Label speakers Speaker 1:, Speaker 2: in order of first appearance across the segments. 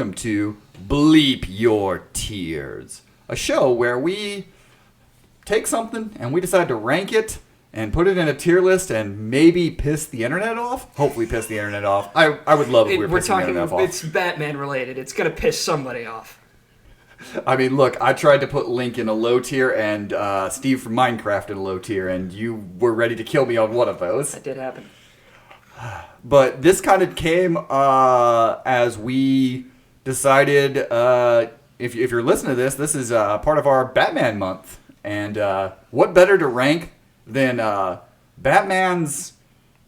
Speaker 1: welcome to Bleep Your Tears, a show where we take something and we decide to rank it and put it in a tier list and maybe piss the internet off. Hopefully piss the internet off. I would love if we were pissing the internet off.
Speaker 2: It's Batman related. It's going to piss somebody off.
Speaker 1: I mean, look, I tried to put Link in a low tier and Steve from Minecraft in a low tier, and you were ready to kill me on one of those.
Speaker 2: That did happen.
Speaker 1: But this kind of came as we decided, if you're listening to this, this is part of our Batman month. And what better to rank than Batman's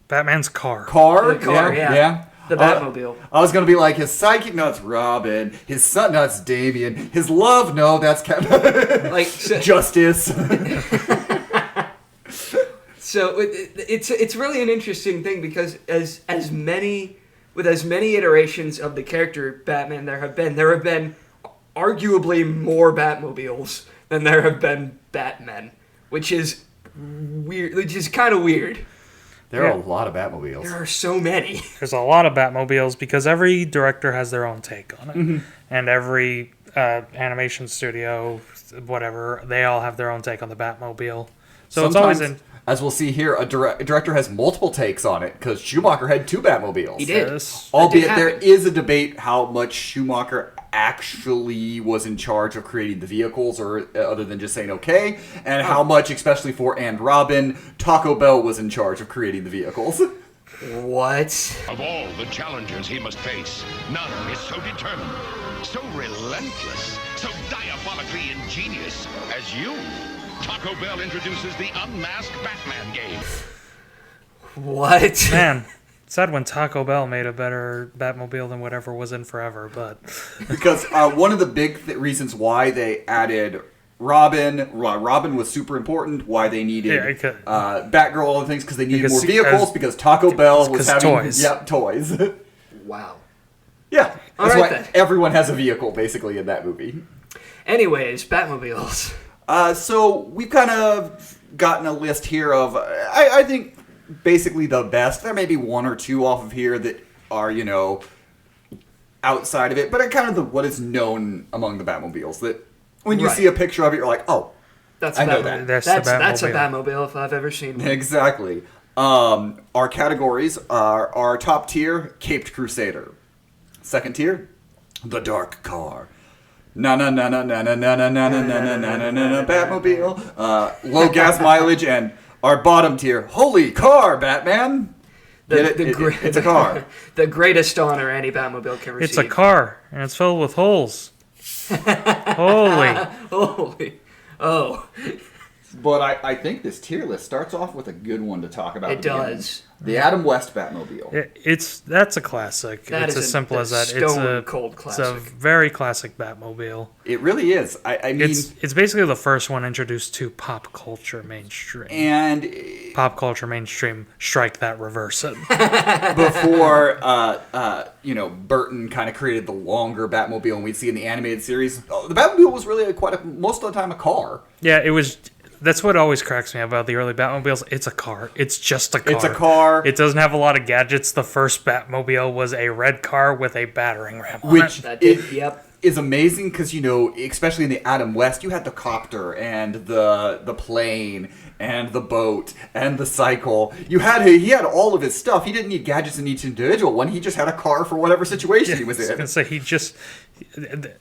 Speaker 2: car.
Speaker 1: Car,
Speaker 2: yeah. The Batmobile.
Speaker 1: I was going to be like, his sidekick, no, it's Robin. His son, no, it's Damian. His love, no, that's Justice.
Speaker 2: So it's really an interesting thing because as many iterations of the character Batman there have been arguably more Batmobiles than there have been Batmen, which is weird. Which is kind of weird.
Speaker 1: There are a lot of Batmobiles.
Speaker 2: There are so many.
Speaker 3: There's a lot of Batmobiles because every director has their own take on it. Mm-hmm. And every animation studio, whatever, they all have their own take on the Batmobile. So sometimes, it's always in...
Speaker 1: As we'll see here, a director has multiple takes on it because Schumacher had 2 Batmobiles.
Speaker 2: He did.
Speaker 3: Yes.
Speaker 1: Albeit there is a debate how much Schumacher actually was in charge of creating the vehicles, or other than just saying okay, and how much, especially for and Robin, Taco Bell was in charge of creating the vehicles.
Speaker 2: What?
Speaker 4: Of all the challengers he must face, none is so determined, so relentless, so diabolically ingenious as you. Taco Bell introduces the Unmasked Batman game.
Speaker 2: What?
Speaker 3: Man, sad when Taco Bell made a better Batmobile than whatever was in Forever, but...
Speaker 1: Because one of the big reasons why they added Robin was super important, why they needed Batgirl, all the things, because they needed more vehicles, because Taco Bell was having...
Speaker 3: toys.
Speaker 1: Yep, toys.
Speaker 2: Wow.
Speaker 1: Yeah, that's
Speaker 2: right,
Speaker 1: why
Speaker 2: then.
Speaker 1: Everyone has a vehicle, basically, in that movie.
Speaker 2: Anyways, Batmobiles.
Speaker 1: So we've kind of gotten a list here of, I think, basically the best. There may be 1 or 2 off of here that are, outside of it, but kind of what is known among the Batmobiles. That when you see a picture of it, you're like, oh,
Speaker 2: that's
Speaker 1: I know that.
Speaker 3: That's
Speaker 2: a Batmobile if I've ever seen one.
Speaker 1: Exactly. Our categories are our top tier, Caped Crusader. Second tier, the Dark Car. Batmobile. Low gas mileage, and our bottom tier, holy car, Batman. It's a car.
Speaker 2: The greatest honor any Batmobile can receive.
Speaker 3: It's a car, and it's filled with holes. Holy.
Speaker 2: Holy. Oh.
Speaker 1: But I think this tier list starts off with a good one to talk about.
Speaker 2: It does.
Speaker 1: The Adam West Batmobile.
Speaker 3: That's a classic. It's as simple as that. It's a
Speaker 2: cold classic.
Speaker 3: It's a very classic Batmobile.
Speaker 1: It really is. I mean,
Speaker 3: it's basically the first one introduced to pop culture mainstream.
Speaker 1: And
Speaker 3: pop culture mainstream, strike that, reverse it.
Speaker 1: Before Burton kind of created the longer Batmobile, and we'd see in the animated series, the Batmobile was really most of the time a car.
Speaker 3: Yeah, it was. That's what always cracks me about the early Batmobiles. It's a car. It's just a car.
Speaker 1: It's a car.
Speaker 3: It doesn't have a lot of gadgets. The first Batmobile was a red car with a battering ram on
Speaker 1: Which
Speaker 3: it.
Speaker 1: is amazing because, especially in the Adam West, you had the copter and the plane and the boat and the cycle. He had all of his stuff. He didn't need gadgets in each individual one. He just had a car for whatever situation he was in.
Speaker 3: I was going to say,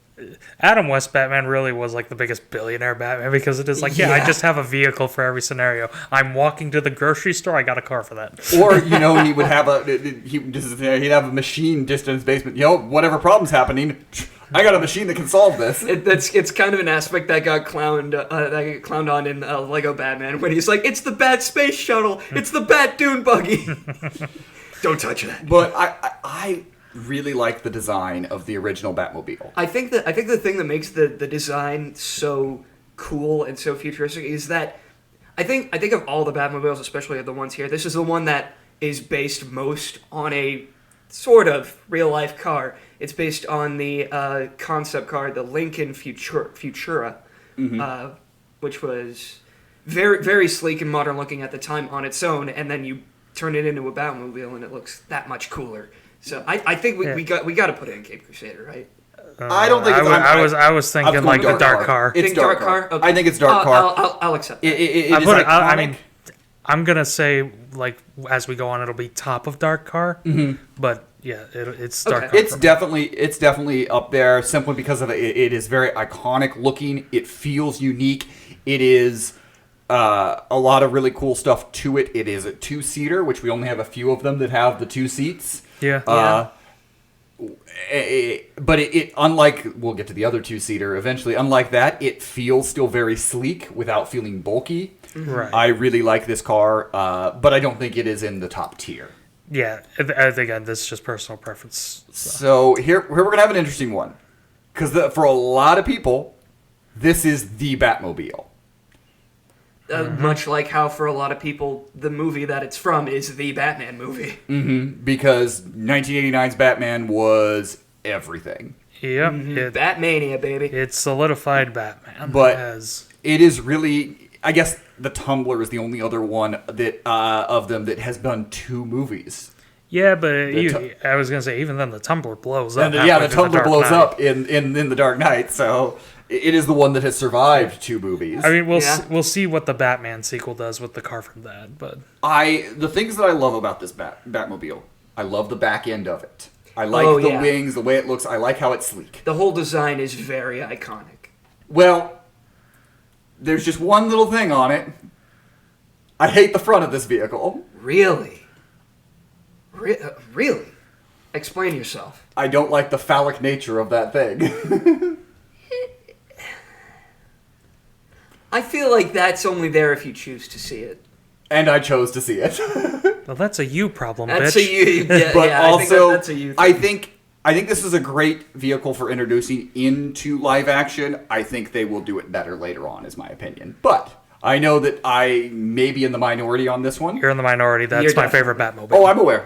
Speaker 3: Adam West Batman really was like the biggest billionaire Batman because it is like, I just have a vehicle for every scenario. I'm walking to the grocery store, I got a car for that.
Speaker 1: Or, he would have he'd have a machine just in his basement. Whatever problem's happening, I got a machine that can solve this.
Speaker 2: It's kind of an aspect that got clowned on in Lego Batman when he's like, it's the Bat Space Shuttle, it's the Bat Dune Buggy. Don't touch that.
Speaker 1: But I really like the design of the original Batmobile.
Speaker 2: I think the thing that makes the design so cool and so futuristic is that I think of all the Batmobiles, especially of the ones here, this is the one that is based most on a sort of real life car. It's based on the concept car, the Lincoln Futura, which was very, very sleek and modern looking at the time on its own, and then you turn it into a Batmobile and it looks that much cooler. So I think we got to put it in Cape Crusader, right?
Speaker 1: I don't think
Speaker 3: I was
Speaker 1: I'm
Speaker 3: thinking
Speaker 1: going
Speaker 3: like the dark car.
Speaker 1: It's
Speaker 2: Think
Speaker 1: dark
Speaker 2: dark
Speaker 1: car.
Speaker 2: car? Okay.
Speaker 1: I think it's dark car.
Speaker 2: I'll accept that.
Speaker 1: It
Speaker 3: I
Speaker 1: is
Speaker 3: put it,
Speaker 1: iconic.
Speaker 3: I mean, I'm gonna say like as we go on, it'll be top of dark car. Mm-hmm. But yeah, it's dark car.
Speaker 1: It's definitely up there simply because of it is very iconic looking. It feels unique. It is a lot of really cool stuff to it. It is a 2-seater, which we only have a few of them that have the 2 seats.
Speaker 3: Yeah.
Speaker 1: But it unlike, we'll get to the other 2-seater eventually, unlike that, it feels still very sleek without feeling bulky.
Speaker 3: Right.
Speaker 1: I really like this car, but I don't think it is in the top tier.
Speaker 3: Yeah, again, this is just personal preference.
Speaker 1: So here we're going to have an interesting one. Because for a lot of people, this is the Batmobile.
Speaker 2: Much like how for a lot of people, the movie that it's from is the Batman movie.
Speaker 1: Because 1989's Batman was everything.
Speaker 3: Yep.
Speaker 2: Batmania, baby.
Speaker 3: It solidified Batman.
Speaker 1: But
Speaker 3: as
Speaker 1: it is really, I guess the Tumbler is the only other one that of them that has done 2 movies.
Speaker 3: yeah, but I was gonna say even then the Tumbler blows up.
Speaker 1: And the
Speaker 3: halfway through
Speaker 1: Tumbler
Speaker 3: Dark
Speaker 1: blows
Speaker 3: Knight.
Speaker 1: up in the Dark Knight, so it is the one that has survived 2 movies.
Speaker 3: I mean,
Speaker 2: Yeah.
Speaker 3: we'll see what the Batman sequel does with the car from that, but
Speaker 1: the things that I love about this Batmobile, I love the back end of it. I like
Speaker 2: Oh,
Speaker 1: the
Speaker 2: yeah.
Speaker 1: wings, the way it looks. I like how it's sleek.
Speaker 2: The whole design is very iconic.
Speaker 1: Well, there's just one little thing on it. I hate the front of this vehicle.
Speaker 2: Really? Really? Explain yourself.
Speaker 1: I don't like the phallic nature of that thing.
Speaker 2: I feel like that's only there if you choose to see it.
Speaker 1: And I chose to see it.
Speaker 3: well, that's a you problem,
Speaker 2: That's
Speaker 3: bitch.
Speaker 2: a you. Yeah,
Speaker 1: But
Speaker 2: yeah, I think
Speaker 1: also,
Speaker 2: that's a you.
Speaker 1: I think this is a great vehicle for introducing into live action. I think they will do it better later on, is my opinion. But I know that I may be in the minority on this one.
Speaker 3: You're in the minority. That's
Speaker 2: You're
Speaker 3: my
Speaker 2: definitely-
Speaker 3: favorite Batmobile.
Speaker 1: Oh, I'm aware.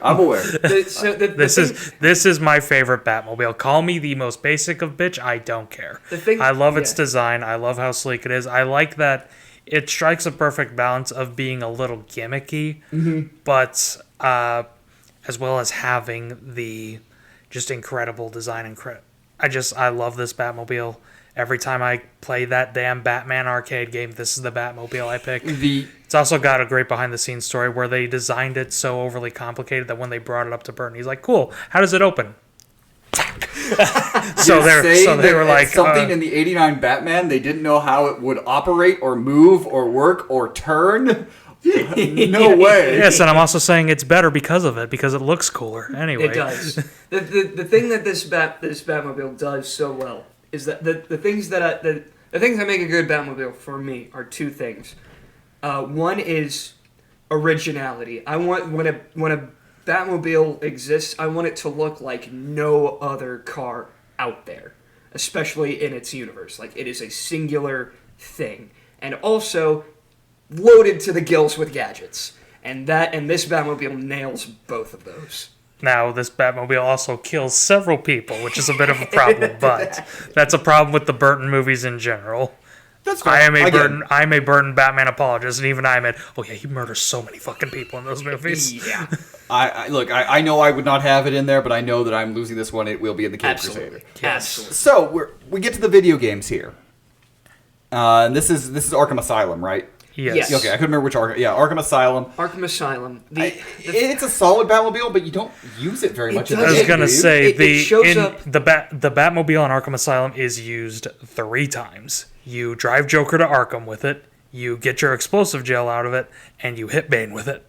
Speaker 3: This is my favorite Batmobile. Call me the most basic of bitch. I don't care.
Speaker 2: The thing-
Speaker 3: I love its
Speaker 2: yeah.
Speaker 3: design. I love how sleek it is. I like that it strikes a perfect balance of being a little gimmicky, but as well as having the just incredible design. I love this Batmobile. Every time I play that damn Batman arcade game, this is the Batmobile I pick. It's also got a great behind-the-scenes story where they designed it so overly complicated that when they brought it up to Burton, he's like, "Cool, how does it open?" so they were like
Speaker 1: something in the '89 Batman. They didn't know how it would operate or move or work or turn. No way.
Speaker 3: Yes, and I'm also saying it's better because of it, because it looks cooler. Anyway,
Speaker 2: It does. The thing that this Batmobile does so well is that the things that make a good Batmobile for me are 2 things. One is originality. I want when a Batmobile exists, I want it to look like no other car out there, especially in its universe. Like it is a singular thing, and also loaded to the gills with gadgets. And this Batmobile nails both of those.
Speaker 3: Now, this Batmobile also kills several people, which is a bit of a problem, but that's a problem with the Burton movies in general.
Speaker 1: That's
Speaker 3: I
Speaker 1: fine.
Speaker 3: am a Burton Batman apologist, and even I admit, oh yeah, he murders so many fucking people in those movies.
Speaker 2: Yeah,
Speaker 1: I know I would not have it in there, but I know that I'm losing this one. It will be in the Cape
Speaker 2: absolutely,
Speaker 1: Crusader.
Speaker 2: absolutely.
Speaker 1: So we get to the video games here. And this is Arkham Asylum, right?
Speaker 3: Yes.
Speaker 1: Okay, I couldn't remember which Arkham. Yeah, Arkham Asylum.
Speaker 2: Arkham Asylum.
Speaker 1: It's a solid Batmobile, but you don't use it very much. In
Speaker 2: does.
Speaker 1: the
Speaker 3: I was
Speaker 1: game,
Speaker 3: gonna
Speaker 1: do you?
Speaker 3: say
Speaker 2: It shows up-
Speaker 3: the Batmobile in Arkham Asylum is used 3 times. You drive Joker to Arkham with it, you get your explosive gel out of it, and you hit Bane with it.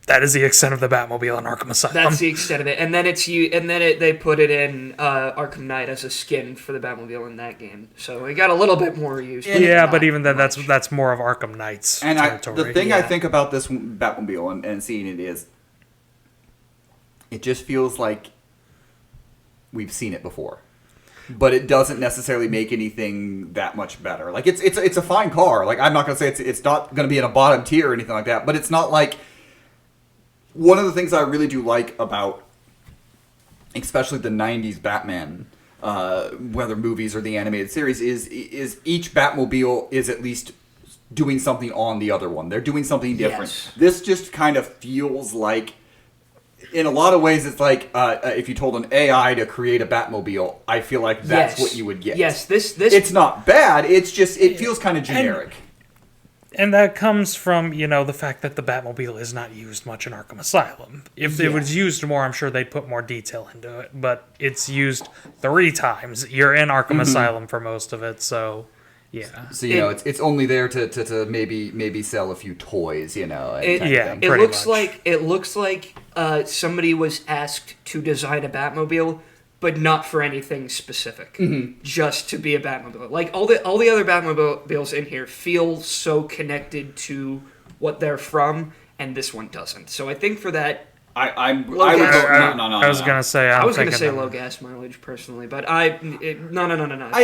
Speaker 3: That is the extent of the Batmobile in Arkham Asylum.
Speaker 2: That's the extent of it, and then they put it in Arkham Knight as a skin for the Batmobile in that game, so it got a little bit more used.
Speaker 3: yeah,
Speaker 2: not
Speaker 3: but even then,
Speaker 2: much.
Speaker 3: that's more of Arkham Knight's
Speaker 1: And
Speaker 3: territory.
Speaker 1: the thing I
Speaker 2: Yeah.
Speaker 1: think about this Batmobile and seeing it is, it just feels like we've seen it before, but it doesn't necessarily make anything that much better. Like it's a fine car. Like I'm not gonna say it's not gonna be in a bottom tier or anything like that, but it's not like. One of the things I really do like about, especially the '90s Batman, whether movies or the animated series, is each Batmobile is at least doing something on the other one. They're doing something different.
Speaker 2: Yes.
Speaker 1: This just kind of feels like in a lot of ways, it's like if you told an AI to create a Batmobile, I feel like that's what you would get.
Speaker 2: Yes, this
Speaker 1: it's not bad. It's just it feels kind of generic.
Speaker 3: And that comes from, the fact that the Batmobile is not used much in Arkham Asylum. If it was used more, I'm sure they'd put more detail into it. But it's used 3 times. You're in Arkham Asylum for most of it, so yeah.
Speaker 1: So it's only there to maybe sell a few toys, and
Speaker 2: it looks like somebody was asked to design a Batmobile, but not for anything specific, just to be a Batmobile. Like all the other Batmobiles in here feel so connected to what they're from, and this one doesn't. So I think for that,
Speaker 3: I was gonna say
Speaker 2: low gas mileage personally, but no.
Speaker 1: I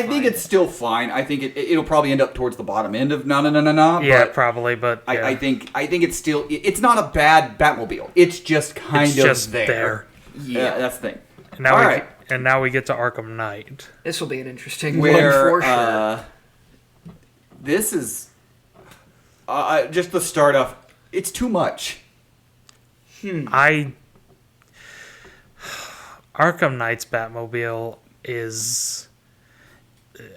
Speaker 1: think it's still fine. I think it'll probably end up towards the bottom end of no.
Speaker 3: Yeah, probably, but yeah.
Speaker 1: I think it's still it's not a bad Batmobile. It's just kind of there. Yeah, that's the thing.
Speaker 3: And now we get to Arkham Knight.
Speaker 2: This will be an interesting one for sure.
Speaker 1: This is just the start off. It's too much.
Speaker 3: Arkham Knight's Batmobile is...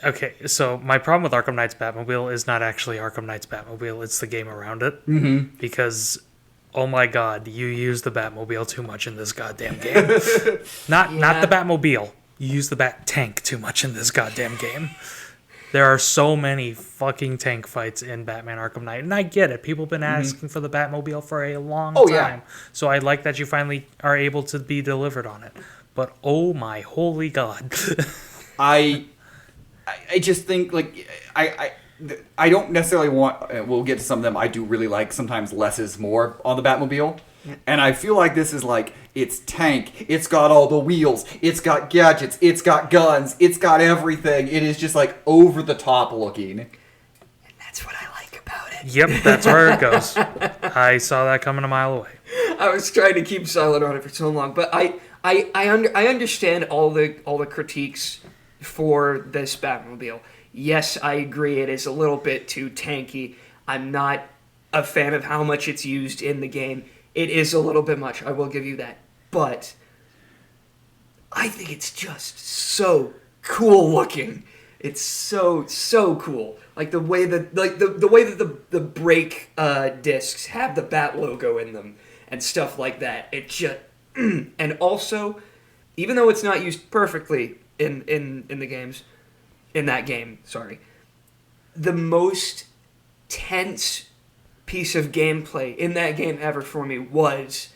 Speaker 3: Okay, so my problem with Arkham Knight's Batmobile is not actually Arkham Knight's Batmobile, it's the game around it. Mm-hmm. Because, oh my god, you use the Batmobile too much in this goddamn game. Not the Batmobile. You use the Bat Tank too much in this goddamn game. There are so many fucking tank fights in Batman Arkham Knight, and I get it. People have been asking for the Batmobile for a long time. Yeah. So I like that you finally are able to be delivered on it. But oh my holy god.
Speaker 1: I just think, like, I don't necessarily want... We'll get to some of them. I do really like sometimes less is more on the Batmobile. And I feel like this is like, it's tank, it's got all the wheels, it's got gadgets, it's got guns, it's got everything. It is just like over the top looking.
Speaker 2: And that's what I like about it.
Speaker 3: Yep, that's where it goes. I saw that coming a mile away.
Speaker 2: I was trying to keep silent on it for so long, but I understand all the critiques for this Batmobile. Yes, I agree it is a little bit too tanky. I'm not a fan of how much it's used in the game. It is a little bit much, I will give you that. But I think it's just so cool looking. It's so cool. Like the way that the brake discs have the Bat logo in them and stuff like that. It just and also, even though it's not used perfectly in the games, in that game, sorry, the most tense piece of gameplay in that game ever for me was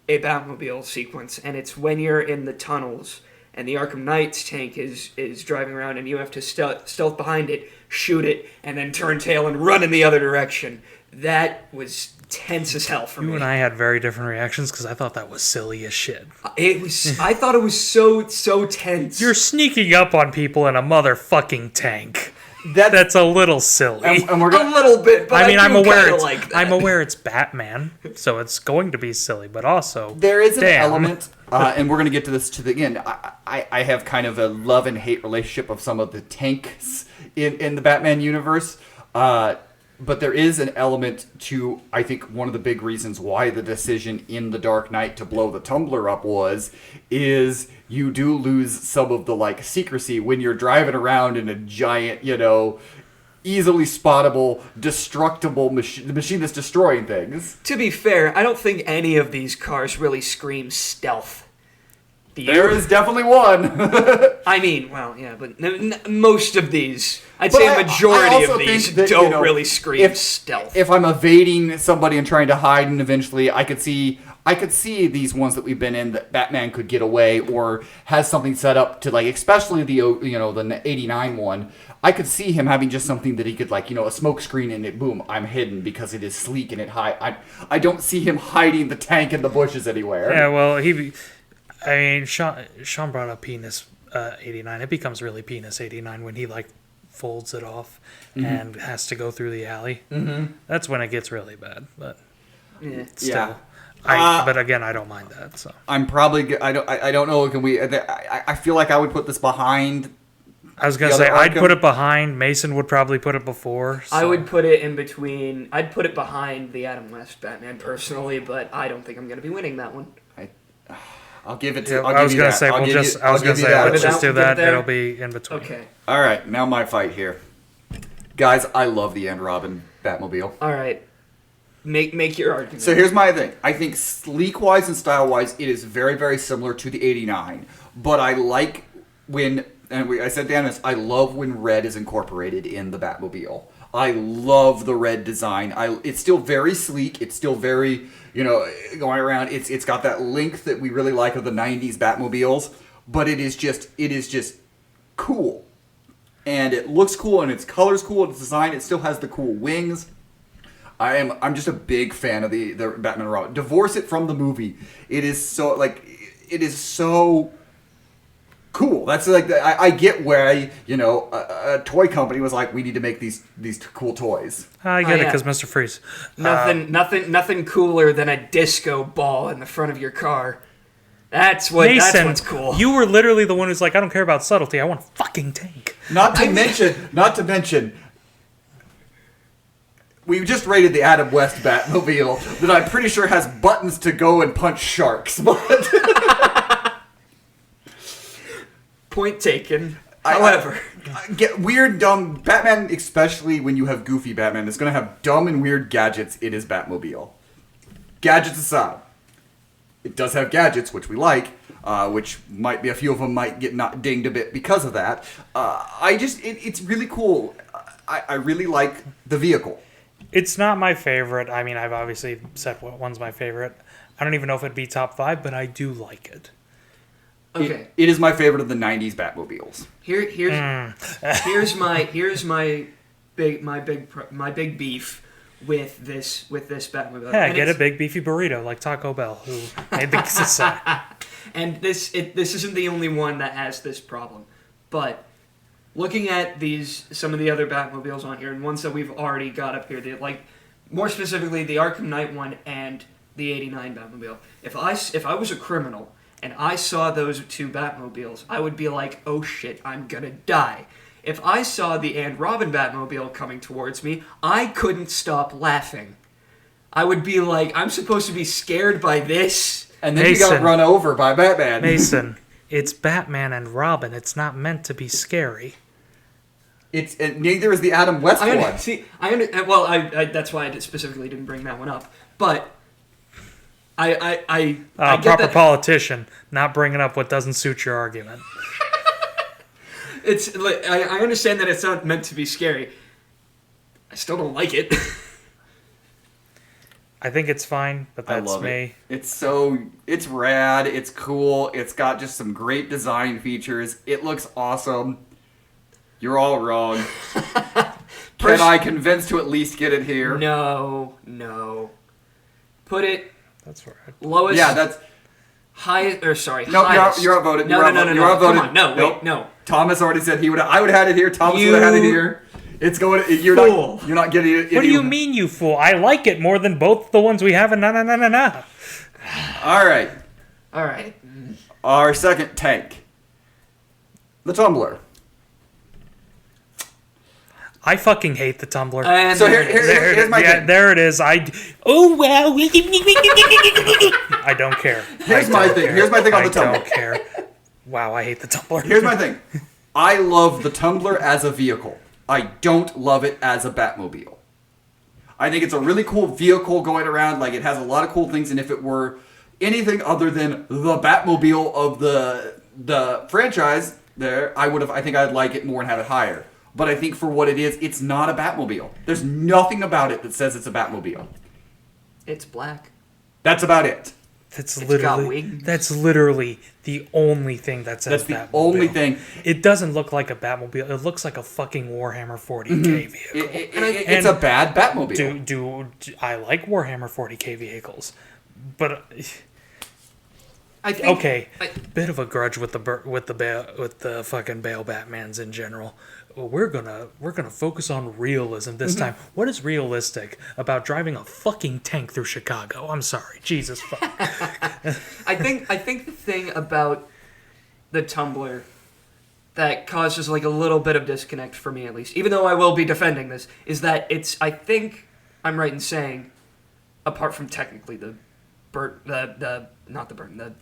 Speaker 2: a Batmobile sequence, and it's when you're in the tunnels and the Arkham Knight's tank is driving around and you have to stealth behind it, shoot it, and then turn tail and run in the other direction. That was tense as hell for me.
Speaker 3: You and I had very different reactions because I thought that was silly as shit.
Speaker 2: I thought it was so tense.
Speaker 3: You're sneaking up on people in a motherfucking tank. That's a little silly.
Speaker 2: And we're a little bit, but
Speaker 3: I'm aware it's Batman, so it's going to be silly, but also
Speaker 1: there is an element, and we're going to get to this to the end. I have kind of a love and hate relationship of some of the tanks in the Batman universe, but there is an element to, I think, one of the big reasons why the decision in The Dark Knight to blow the tumbler up is you do lose some of the, like, secrecy when you're driving around in a giant, easily spottable, destructible machine that's destroying things.
Speaker 2: To be fair, I don't think any of these cars really scream stealth.
Speaker 1: There is definitely one.
Speaker 2: I mean, well, yeah, but most of these, I'd say a majority of these don't really scream stealth.
Speaker 1: If I'm evading somebody and trying to hide, and eventually I could see these ones that we've been in that Batman could get away or has something set up to, like, especially the 89 one. I could see him having just something that he could, like, a smoke screen and it, boom, I'm hidden because it is sleek and it high. I don't see him hiding the tank in the bushes anywhere.
Speaker 3: Yeah, well, Sean brought up penis 89. It becomes really penis 89 when he, like, folds it off and has to go through the alley. Mm-hmm. That's when it gets really bad. But still, but again, I don't mind that. So
Speaker 1: I'm probably I don't know. Can we? I feel like I would put this behind.
Speaker 3: I was gonna say I'd put it behind. Mason would probably put it before. So.
Speaker 2: I would put it in between. I'd put it behind the Adam West Batman personally, but I don't think I'm gonna be winning that one.
Speaker 1: I'll give it to.
Speaker 3: Yeah,
Speaker 1: I'll
Speaker 3: I was
Speaker 1: give you
Speaker 3: gonna
Speaker 1: that.
Speaker 3: say
Speaker 1: I'll
Speaker 3: we'll
Speaker 1: give
Speaker 3: just.
Speaker 1: you-
Speaker 3: I was
Speaker 1: I'll
Speaker 3: gonna
Speaker 1: give you
Speaker 3: say
Speaker 1: that.
Speaker 3: let's just do
Speaker 2: Give it
Speaker 3: that.
Speaker 2: there.
Speaker 3: It'll be in between.
Speaker 2: Okay.
Speaker 1: All right, now my fight here, guys. I love the End Robin Batmobile.
Speaker 2: All right. Make your argument.
Speaker 1: So here's my thing. I think sleek-wise and style-wise, it is very, very similar to the 89. But I like when, I said to Dennis, I love when red is incorporated in the Batmobile. I love the red design. It's still very sleek. It's still very, going around. It's got that length that we really like of the 90s Batmobiles. But it is just cool. And it looks cool, and its color's cool, and its design, it still has the cool wings. I'm just a big fan of the Batman and Robin. Divorce it from the movie. It is so cool. That's like I get where a toy company was like, we need to make these cool toys.
Speaker 3: I get it
Speaker 2: yeah.
Speaker 3: because Mr. Freeze.
Speaker 2: Nothing cooler than a disco ball in the front of your car. That's
Speaker 3: Mason,
Speaker 2: what's cool.
Speaker 3: you were literally the one who's like, I don't care about subtlety. I want a fucking tank.
Speaker 1: Not to mention. We just rated the Adam West Batmobile that I'm pretty sure has buttons to go and punch sharks. But
Speaker 2: Point taken. However,
Speaker 1: I get weird, dumb Batman, especially when you have goofy Batman, is going to have dumb and weird gadgets in his Batmobile. Gadgets aside, it does have gadgets, which we like, which might be a few of them might get not dinged a bit because of that. It's really cool. I really like the vehicle.
Speaker 3: It's not my favorite. I mean, I've obviously said what one's my favorite. I don't even know if it'd be top 5, but I do like it.
Speaker 2: okay.
Speaker 1: It is my favorite of the '90s Batmobiles.
Speaker 2: Here's my big beef with this Batmobile.
Speaker 3: Yeah,
Speaker 2: And
Speaker 3: get a
Speaker 2: it's-
Speaker 3: big beefy burrito like Taco Bell, who made the design.
Speaker 2: And this isn't the only one that has this problem, but looking at some of the other Batmobiles on here, and ones that we've already got up here, more specifically the Arkham Knight one and the '89 Batmobile. If I was a criminal and I saw those two Batmobiles, I would be like, oh shit, I'm gonna die. If I saw the and Robin Batmobile coming towards me, I couldn't stop laughing. I would be like, I'm supposed to be scared by this?
Speaker 1: And then you got
Speaker 3: Mason.
Speaker 1: run over by Batman.
Speaker 3: Mason, it's Batman and Robin. It's not meant to be scary.
Speaker 1: Neither is the Adam West one.
Speaker 2: That's why I specifically didn't bring that one up. But I get
Speaker 3: Proper
Speaker 2: that
Speaker 3: politician, not bringing up what doesn't suit your argument.
Speaker 2: it's like I understand that it's not meant to be scary. I still don't like it.
Speaker 3: I think it's fine, but
Speaker 1: I
Speaker 3: that's
Speaker 1: love
Speaker 3: me.
Speaker 1: it. It's rad. It's cool. It's got just some great design features. It looks awesome. You're all wrong. Can I convince to at least get it here?
Speaker 2: No. Put it
Speaker 3: That's right.
Speaker 2: lowest.
Speaker 1: Yeah, that's
Speaker 2: highest. Or sorry,
Speaker 1: no.
Speaker 2: highest.
Speaker 1: You're outvoted.
Speaker 2: No.
Speaker 1: You're outvoted.
Speaker 2: Come on, no,
Speaker 1: Nope.
Speaker 2: wait, no.
Speaker 1: Thomas already said he would. I would have had it here. Thomas
Speaker 2: You
Speaker 1: would have had it here. It's going. You're
Speaker 2: fool.
Speaker 1: not. You're not getting it.
Speaker 3: What do you mean, you fool? I like it more than both the ones we have in na.
Speaker 1: All right. Our second tank, the Tumbler.
Speaker 3: I fucking hate the Tumbler.
Speaker 2: And
Speaker 1: So
Speaker 2: there
Speaker 1: here-
Speaker 2: it is.
Speaker 1: here's my thing.
Speaker 3: There it is. Oh well. I don't care.
Speaker 1: Here's my thing. Here's my thing on the Tumbler.
Speaker 3: I don't care. Wow, I hate the Tumbler.
Speaker 1: Here's my thing. I love the Tumbler as a vehicle. I don't love it as a Batmobile. I think it's a really cool vehicle going around. Like, it has a lot of cool things, and if it were anything other than the Batmobile of the franchise, I think I'd like it more and have it higher. But I think for what it is, it's not a Batmobile. There's nothing about it that says it's a Batmobile.
Speaker 2: It's black.
Speaker 1: That's about it.
Speaker 3: That's
Speaker 2: got
Speaker 3: literally
Speaker 2: wings.
Speaker 3: that's literally the only thing that says
Speaker 1: That's the
Speaker 3: Batmobile.
Speaker 1: only thing.
Speaker 3: It doesn't look like a Batmobile. It looks like a fucking Warhammer 40k vehicle.
Speaker 1: It's a bad Batmobile.
Speaker 3: Do I like Warhammer 40k vehicles? But
Speaker 2: I think,
Speaker 3: okay, bit of a grudge with the fucking Bale Batmans in general. We're gonna focus on realism this time. What is realistic about driving a fucking tank through Chicago? I'm sorry, Jesus fuck.
Speaker 2: I think the thing about the Tumbler that causes like a little bit of disconnect for me, at least, even though I will be defending this, is that I think I'm right in saying, apart from technically the the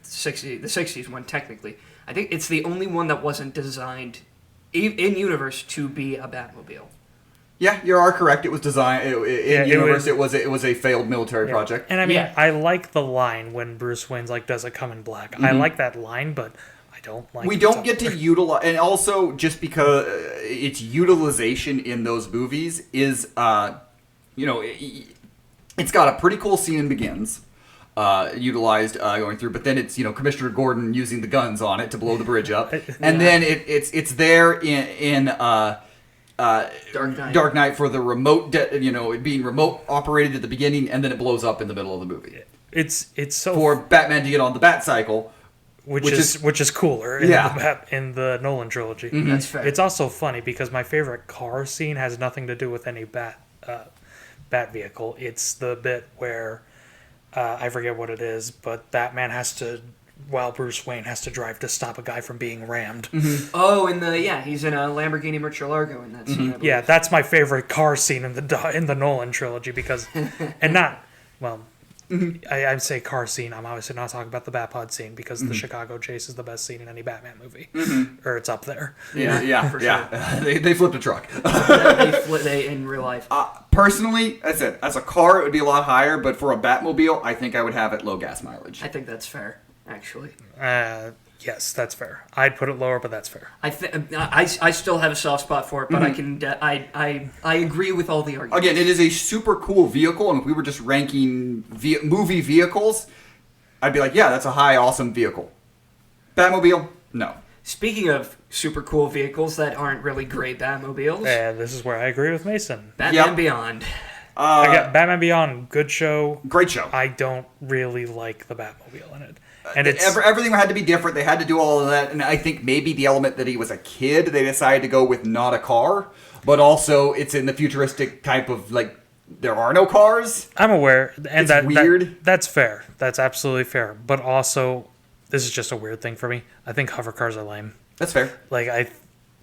Speaker 2: 60s one technically. I think it's the only one that wasn't designed in universe to be a Batmobile.
Speaker 1: Yeah, you are correct. It was designed in universe. It was a failed military project.
Speaker 3: And I mean,
Speaker 2: Yeah.
Speaker 3: I like the line when Bruce Wayne's like, "Does it come in black?" I like that line, but I don't like.
Speaker 1: We don't get to utilize, and also just because its utilization in those movies is, it's got a pretty cool scene in Begins, utilized going through, but then it's Commissioner Gordon using the guns on it to blow the bridge up, and then it's there in Dark Knight for the remote, it being remote operated at the beginning, and then it blows up in the middle of the movie.
Speaker 3: It's so
Speaker 1: For Batman to get on the Bat Cycle.
Speaker 3: which is cooler in the Nolan trilogy.
Speaker 2: That's fair.
Speaker 3: It's also funny because my favorite car scene has nothing to do with any bat vehicle. It's the bit where I forget what it is, but Batman while Bruce Wayne has to drive to stop a guy from being rammed.
Speaker 2: Oh, he's in a Lamborghini Murcielago in that scene. I believe.
Speaker 3: Yeah, that's my favorite car scene in the Nolan trilogy because, and not well. I say car scene. I'm obviously not talking about the Batpod scene because the Chicago chase is the best scene in any Batman movie, or it's up there.
Speaker 1: Yeah,
Speaker 2: for
Speaker 1: sure. They flipped a truck.
Speaker 2: they in real life.
Speaker 1: Personally, as a car, it would be a lot higher, but for a Batmobile, I think I would have it low gas mileage.
Speaker 2: I think that's fair, actually.
Speaker 3: Yes, that's fair. I'd put it lower, but that's fair.
Speaker 2: I still have a soft spot for it, but I agree with all the arguments.
Speaker 1: Again, it is a super cool vehicle, and if we were just ranking movie vehicles, I'd be like, yeah, that's a high, awesome vehicle. Batmobile, no.
Speaker 2: Speaking of super cool vehicles that aren't really great Batmobiles,
Speaker 3: This is where I agree with Mason.
Speaker 2: Batman Beyond.
Speaker 3: I got Batman Beyond, good show.
Speaker 1: Great show.
Speaker 3: I don't really like the Batmobile in it. And it's
Speaker 1: everything had to be different. They had to do all of that, and I think maybe the element that he was a kid, they decided to go with not a car, but also it's in the futuristic type of there are no cars.
Speaker 3: I'm aware, and
Speaker 1: It's weird.
Speaker 3: That's fair. That's absolutely fair. But also, this is just a weird thing for me. I think hover cars are lame.
Speaker 1: That's fair.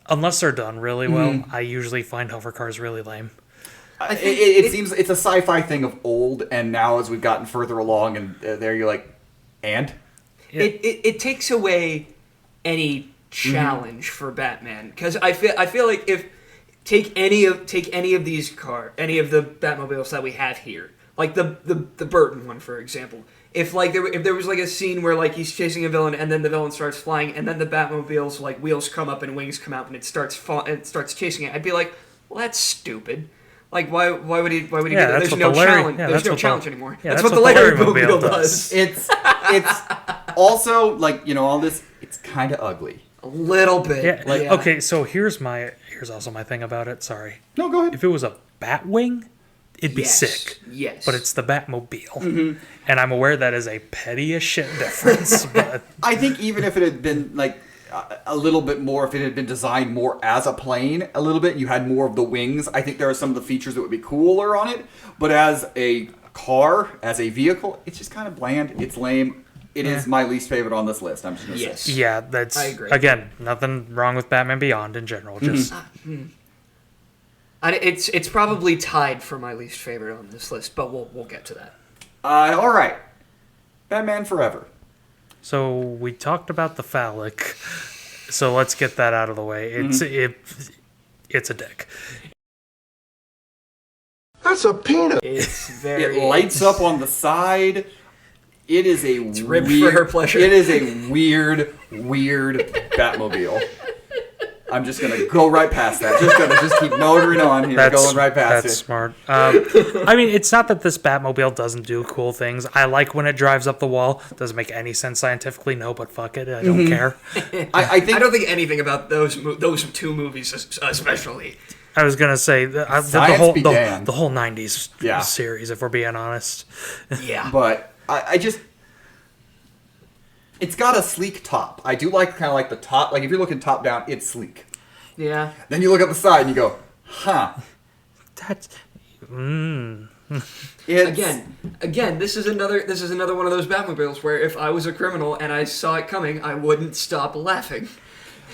Speaker 3: Unless they're done really well, I usually find hover cars really lame.
Speaker 1: It seems it's a sci-fi thing of old, and now as we've gotten further along, and there you're like, and.
Speaker 2: Yeah. It takes away any challenge for Batman because I feel like if take any of the Batmobiles that we have here, like the Burton one for example, if there was a scene where he's chasing a villain and then the villain starts flying and then the Batmobile's wheels come up and wings come out and it starts chasing it, I'd be like, well, that's stupid. Why would he do that? There's no challenge. There's no challenge anymore.
Speaker 3: Yeah,
Speaker 2: that's what the Larry Mobile
Speaker 1: It's
Speaker 2: does.
Speaker 1: also all this. It's kind of ugly.
Speaker 2: A little bit.
Speaker 3: Yeah. Okay, so here's also my thing about it. Sorry.
Speaker 1: No, go ahead.
Speaker 3: If it was a Batwing, it'd be sick.
Speaker 2: Yes.
Speaker 3: But it's the Batmobile, and I'm aware that is a petty as shit difference. But
Speaker 1: I think even if it had been a little bit more, if it had been designed more as a plane a little bit, you had more of the wings, I think there are some of the features that would be cooler on it. But as a car, as a vehicle, it's just kind of bland. It's lame. It is my least favorite on this list. I'm just going to say.
Speaker 3: Yeah, that's
Speaker 2: I agree.
Speaker 3: Again, nothing wrong with Batman Beyond in general. Just
Speaker 2: it's probably tied for my least favorite on this list, but we'll get to that.
Speaker 1: All right. Batman Forever.
Speaker 3: so we talked about the phallic. So let's get that out of the way. It's a dick.
Speaker 5: That's a peanut.
Speaker 2: It's very.
Speaker 1: It lights up on the side. It is
Speaker 2: It's ripped for her pleasure.
Speaker 1: It is a weird Batmobile. I'm just gonna go right past that. Just keep motoring on here, going right past
Speaker 3: That's
Speaker 1: it.
Speaker 3: smart. I mean, it's not that this Batmobile doesn't do cool things. I like when it drives up the wall. Doesn't make any sense scientifically, no, but fuck it, I don't care.
Speaker 1: I think
Speaker 2: I don't think anything about those two movies, especially.
Speaker 3: I was gonna say the
Speaker 1: Science be damned.
Speaker 3: whole '90s
Speaker 1: Yeah.
Speaker 3: series, if we're being honest.
Speaker 2: Yeah.
Speaker 1: But I just, it's got a sleek top. I do like kind of like the top. Like if you're looking top down, it's sleek.
Speaker 2: Yeah.
Speaker 1: Then you look at the side and you go, huh.
Speaker 3: That's
Speaker 1: It's,
Speaker 2: Again, this is another one of those Batmobiles where if I was a criminal and I saw it coming, I wouldn't stop laughing.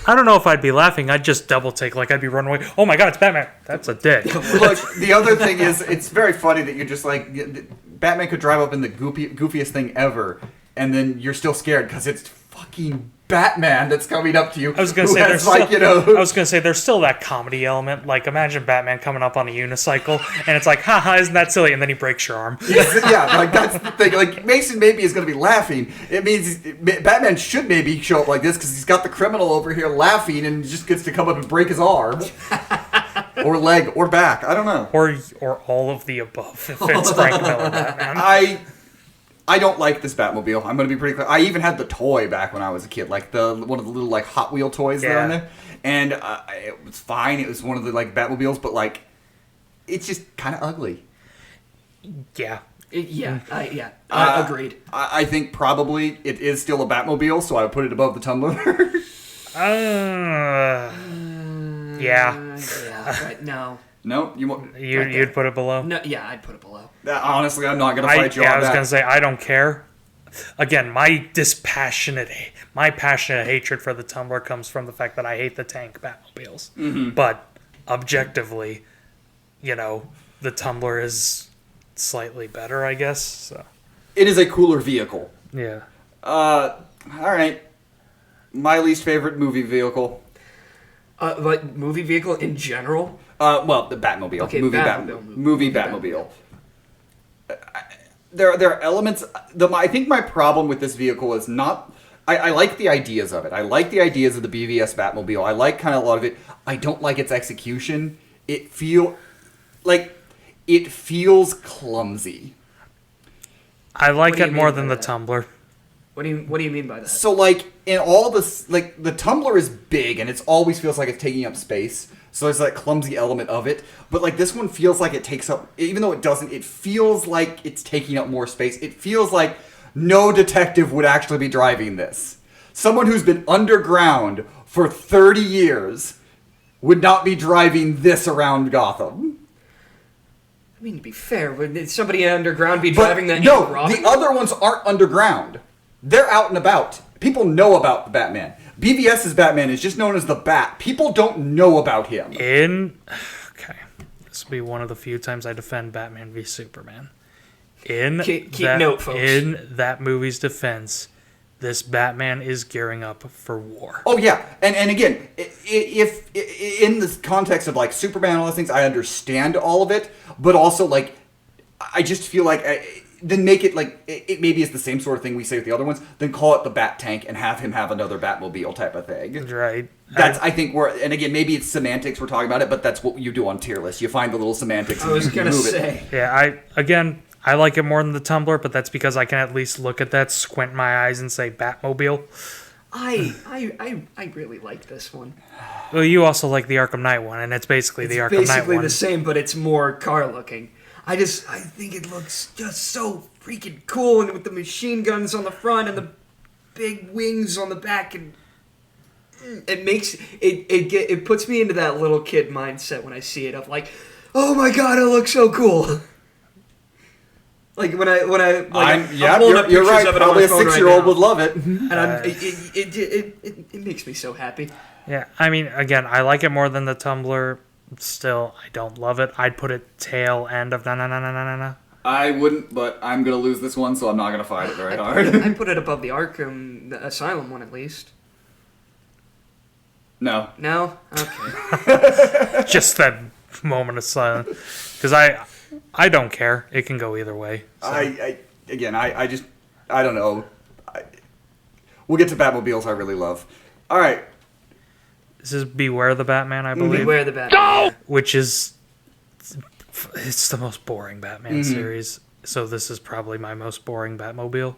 Speaker 3: I don't know if I'd be laughing. I'd just double take, like I'd be running away. Oh my god, it's Batman! That's a dick.
Speaker 1: Look, the other thing is, it's very funny that you're just like, Batman could drive up in the goofiest thing ever, and then you're still scared because it's fucking Batman that's coming up to you.
Speaker 3: I was gonna say
Speaker 1: I was
Speaker 3: gonna say there's still that comedy element. Like, imagine Batman coming up on a unicycle, and it's like, haha, isn't that silly? And then he breaks your arm.
Speaker 1: Yeah, like that's the thing. Like Mason maybe is going to be laughing. It means Batman should maybe show up like this because he's got the criminal over here laughing and just gets to come up and break his arm, or leg, or back. I don't know.
Speaker 3: Or all of the above. If it's Frank Miller Batman.
Speaker 1: I don't like this Batmobile. I'm going to be pretty clear. I even had the toy back when I was a kid, like one of the little like Hot Wheel toys that are in there, and it was fine. It was one of the like Batmobiles, but like it's just kind of ugly.
Speaker 3: Yeah.
Speaker 2: Agreed.
Speaker 1: I think probably it is still a Batmobile, so I would put it above the Tumbler.
Speaker 3: Yeah.
Speaker 2: Right, no.
Speaker 1: No,
Speaker 3: You'd put it below?
Speaker 2: No, yeah, I'd put it below.
Speaker 1: Honestly, I'm not going to fight you on that.
Speaker 3: I was going to say, I don't care. Again, my passionate hatred for the Tumbler comes from the fact that I hate the tank Batmobiles.
Speaker 1: Mm-hmm.
Speaker 3: But objectively, the Tumbler is slightly better, I guess. So.
Speaker 1: It is a cooler vehicle.
Speaker 3: Yeah.
Speaker 1: All right. My least favorite movie vehicle.
Speaker 2: Like movie vehicle in general?
Speaker 1: Well, the Batmobile.
Speaker 2: Okay,
Speaker 1: Movie Batmobile. There are elements. I think my problem with this vehicle is not. I like the ideas of it. I like the ideas of the BVS Batmobile. I like kind of a lot of it. I don't like its execution. It feels clumsy.
Speaker 3: I like it more than the Tumbler.
Speaker 2: What do you mean by that?
Speaker 1: So like in all this, like the Tumbler is big and it always feels like it's taking up space. So there's that clumsy element of it. But like this one feels like it takes up, even though it doesn't, it feels like it's taking up more space. It feels like no detective would actually be driving this. Someone who's been underground for 30 years would not be driving this around Gotham.
Speaker 2: I mean, to be fair, would somebody underground be driving that?
Speaker 1: No, the other ones aren't underground. They're out and about. People know about the Batman. BVS's Batman is just known as the Bat. People don't know about him.
Speaker 3: Okay. This will be one of the few times I defend Batman v Superman.
Speaker 2: Keep note, folks.
Speaker 3: In that movie's defense, this Batman is gearing up for war.
Speaker 1: Oh, yeah. And again, if in the context of, like, Superman and all those things, I understand all of it. But also, like, I just feel like... then make it like it maybe is the same sort of thing we say with the other ones. Then call it the Bat Tank and have him have another Batmobile type of thing.
Speaker 3: Right.
Speaker 1: That's I think and again maybe it's semantics we're talking about it, but that's what you do on tier lists. You find the little semantics.
Speaker 2: I was gonna say.
Speaker 3: Yeah. I like it more than the Tumbler, but that's because I can at least look at that, squint my eyes, and say Batmobile.
Speaker 2: I really like this one.
Speaker 3: Well, you also like the Arkham Knight one, and it's basically the Arkham Knight one. It's
Speaker 2: basically the same, but it's more car looking. I think it looks just so freaking cool, and with the machine guns on the front and the big wings on the back, and it makes it puts me into that little kid mindset when I see it of like, oh my god, it looks so cool. Like when I
Speaker 1: you're right. Probably a 6-year-old would love it,
Speaker 2: and it makes me so happy.
Speaker 3: Yeah, I mean, again, I like it more than the Tumbler. Still, I don't love it. I'd put it tail end of na.
Speaker 1: I wouldn't, but I'm gonna lose this one, so I'm not gonna fight it very hard.
Speaker 2: I'd put it above the Arkham Asylum one at least.
Speaker 1: No.
Speaker 2: No? Okay.
Speaker 3: Just that moment of silence. Because I don't care. It can go either way. So.
Speaker 1: I don't know. We'll get to Batmobiles I really love. All right.
Speaker 3: This is Beware the Batman, I believe.
Speaker 2: Beware the Batman.
Speaker 3: Which is... It's the most boring Batman series. So this is probably my most boring Batmobile.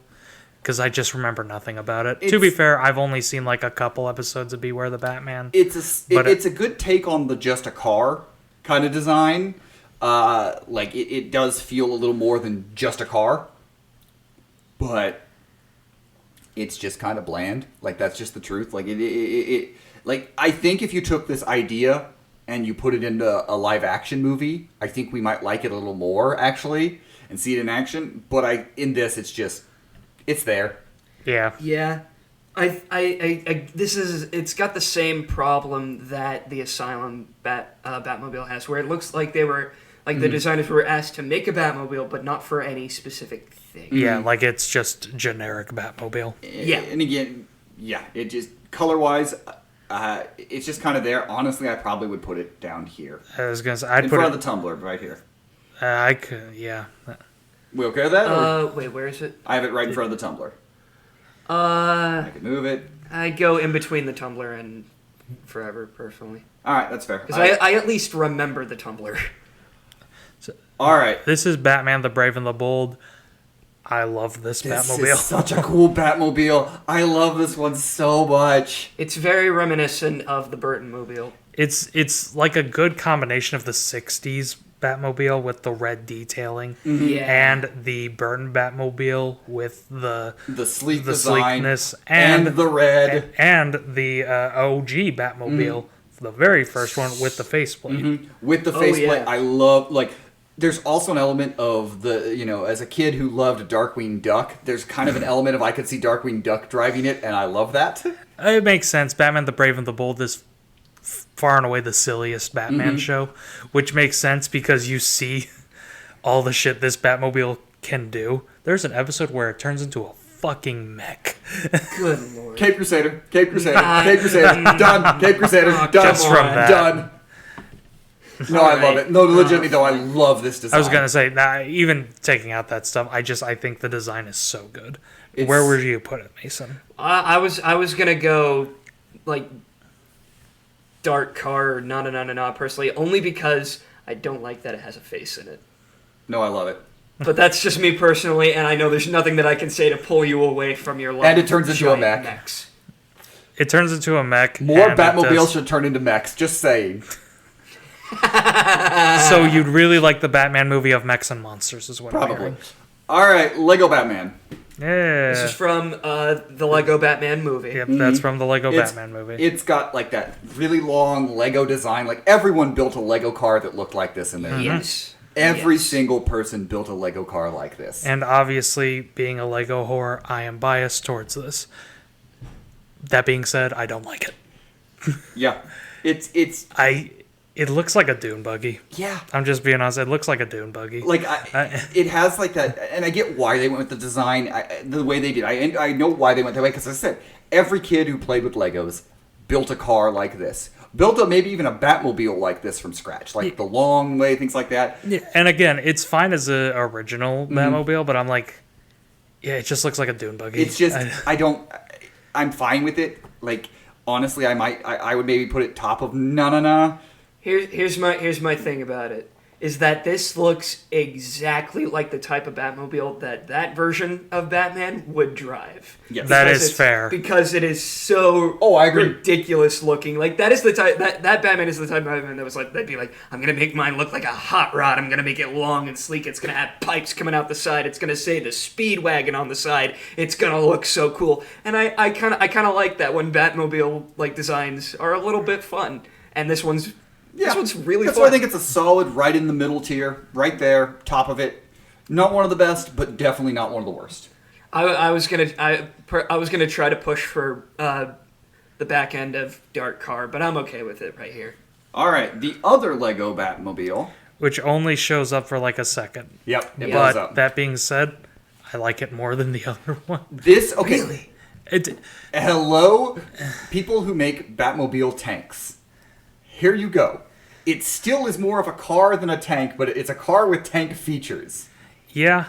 Speaker 3: Because I just remember nothing about it. To be fair, I've only seen like a couple episodes of Beware the Batman.
Speaker 1: It's a good take on the just a car kind of design. Like it does feel a little more than just a car. But it's just kind of bland. Like that's just the truth. Like it like I think if you took this idea and you put it into a live action movie, I think we might like it a little more actually and see it in action. But in this it's there.
Speaker 3: Yeah.
Speaker 2: Yeah. It's got the same problem that the Asylum Batmobile has, where it looks like they were Like, the designers were asked to make a Batmobile, but not for any specific thing.
Speaker 3: Yeah, like it's just generic Batmobile.
Speaker 2: Yeah.
Speaker 1: And again, it just color-wise, it's just kind of there. Honestly, I probably would put it down here.
Speaker 3: I was gonna say I'd
Speaker 1: in
Speaker 3: put
Speaker 1: front
Speaker 3: it.
Speaker 1: of the tumbler, right here.
Speaker 3: I could, yeah.
Speaker 1: We okay with that? or-
Speaker 2: Wait, where is it?
Speaker 1: I have it right in front of the tumbler. I can move it.
Speaker 2: I go in between the Tumbler and Forever, personally.
Speaker 1: All right, that's fair.
Speaker 2: Because I at least remember the Tumbler.
Speaker 1: All right.
Speaker 3: This is Batman the Brave and the Bold. I love this
Speaker 1: This
Speaker 3: Batmobile.
Speaker 1: is such a cool Batmobile. I love this one so much.
Speaker 2: It's very reminiscent of the Burton-mobile.
Speaker 3: It's like a good combination of the 60s Batmobile with the red detailing
Speaker 2: Yeah.
Speaker 3: and the Burton Batmobile with the
Speaker 1: sleek
Speaker 3: the
Speaker 1: design
Speaker 3: sleekness
Speaker 1: and the red.
Speaker 3: and the OG Batmobile, the very first one with the faceplate.
Speaker 1: With the faceplate,
Speaker 2: yeah.
Speaker 1: I love, like, there's also an element of the, as a kid who loved Darkwing Duck, there's kind of an element of I could see Darkwing Duck driving it, and I love that.
Speaker 3: It makes sense. Batman the Brave and the Bold is far and away the silliest Batman show, which makes sense because you see all the shit this Batmobile can do. There's an episode where it turns into a fucking mech.
Speaker 2: Good lord.
Speaker 1: Cape Crusader, Cape Crusader, Cape Crusader, done. Cape Crusader, done.
Speaker 3: Just from that.
Speaker 1: Done. No, I love
Speaker 2: Alright.
Speaker 1: it. No, legitimately, though, I love this design.
Speaker 3: I was gonna say, even taking out that stuff, I think the design is so good.
Speaker 1: It's-
Speaker 3: Where would you put it, Mason?
Speaker 2: I was gonna go, like, dark car or na personally, only because I don't like that it has a face in it.
Speaker 1: No, I love it.
Speaker 2: But that's just me personally, and I know there's nothing that I can say to pull you away from your love.
Speaker 1: And it turns
Speaker 2: of
Speaker 1: into a
Speaker 2: giant
Speaker 1: mech.
Speaker 2: mechs.
Speaker 3: It turns into a mech.
Speaker 1: More
Speaker 3: and it
Speaker 1: Batmobiles
Speaker 3: does-
Speaker 1: should turn into mechs. Just saying.
Speaker 3: So you'd really like the Batman movie of mechs and monsters, is what I'm
Speaker 1: Probably.
Speaker 3: hearing.
Speaker 1: All right, Lego Batman.
Speaker 3: Yeah.
Speaker 2: This is from the Lego Batman movie.
Speaker 3: Yep, that's from the Lego
Speaker 1: It's-
Speaker 3: Batman movie.
Speaker 1: It's got like that really long Lego design. Like everyone built a Lego car that looked like this in there.
Speaker 2: Yes.
Speaker 1: Every
Speaker 2: Yes.
Speaker 1: single person built a Lego car like this.
Speaker 3: And obviously, being a Lego whore, I am biased towards this. That being said, I don't like it.
Speaker 1: Yeah, it's
Speaker 3: It looks like a dune buggy.
Speaker 1: yeah.
Speaker 3: I'm just being honest. It looks like a dune buggy.
Speaker 1: Like it has like that, and I get why they went with the design the way they did. I know why they went that way because I said every kid who played with Legos built a car like this, built maybe even a Batmobile like this from scratch, like the long way, things like that.
Speaker 3: Yeah, and again, it's fine as a original Batmobile, but I'm like, yeah, it just looks like a dune buggy.
Speaker 1: It's just I'm fine with it. Like honestly, I would maybe put it top of na.
Speaker 2: Here's my thing about it is that this looks exactly like the type of Batmobile that version of Batman would drive.
Speaker 1: Yes.
Speaker 3: That
Speaker 2: Because
Speaker 3: is fair.
Speaker 2: because it is so
Speaker 1: I agree.
Speaker 2: ridiculous looking. Like that is the type that Batman is the type of Batman that was like they'd be like, I'm gonna make mine look like a hot rod. I'm gonna make it long and sleek. It's gonna have pipes coming out the side. It's gonna say the Speedwagon on the side. It's gonna look so cool. And I kind of like that when Batmobile like designs are a little bit fun. And this one's really
Speaker 1: That's
Speaker 2: fun.
Speaker 1: why I think it's a solid right in the middle tier, right there, top of it. Not one of the best, but definitely not one of the worst.
Speaker 2: I was gonna try to push for the back end of Dark Car, but I'm okay with it right here.
Speaker 1: All right, the other Lego Batmobile.
Speaker 3: Which only shows up for like a second.
Speaker 1: Yep, it
Speaker 3: But
Speaker 1: blows up.
Speaker 3: that being said, I like it more than the other one.
Speaker 1: This okay.
Speaker 2: Really?
Speaker 1: Hello, people who make Batmobile tanks. Here you go. It still is more of a car than a tank, but it's a car with tank features.
Speaker 3: Yeah.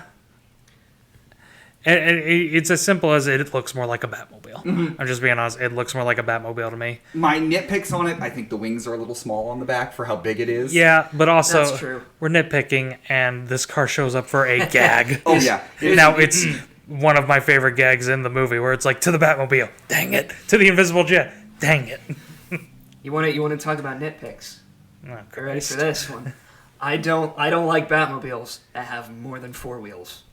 Speaker 3: And it's as simple as it looks more like a Batmobile. I'm just being honest. It looks more like a Batmobile to me.
Speaker 1: My nitpicks on it, I think the wings are a little small on the back for how big it is.
Speaker 3: Yeah, but also
Speaker 2: That's true.
Speaker 3: we're nitpicking, and this car shows up for a gag.
Speaker 1: Oh, yeah.
Speaker 3: Now it's one of my favorite gags in the movie, where it's like, to the Batmobile, dang it, to the invisible jet, dang it.
Speaker 2: You want to talk about nitpicks?
Speaker 3: Oh,
Speaker 2: You ready for
Speaker 3: Christ.
Speaker 2: this one? I don't like Batmobiles that have more than 4 wheels.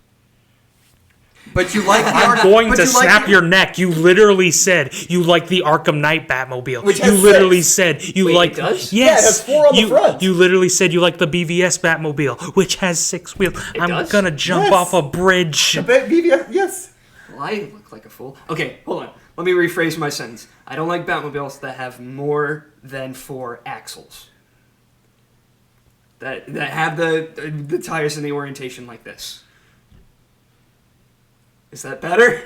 Speaker 1: But you like the
Speaker 3: I'm going to snap your neck. You literally said you like the Arkham Knight Batmobile.
Speaker 1: Which
Speaker 3: You
Speaker 1: has
Speaker 3: literally
Speaker 1: 6.
Speaker 3: said you
Speaker 2: Wait,
Speaker 3: like.
Speaker 2: it does?
Speaker 3: Yes,
Speaker 1: Yeah, it has 4 on the
Speaker 3: you,
Speaker 1: front.
Speaker 3: You literally said you like the BVS Batmobile, which has 6 wheels. I'm
Speaker 2: does?
Speaker 3: gonna jump
Speaker 1: Yes.
Speaker 3: off a bridge.
Speaker 1: Yes.
Speaker 2: Well, I look like a fool. Okay, hold on. Let me rephrase my sentence. I don't like Batmobiles that have more than 4 axles. that have the tires in the orientation like this. Is that better?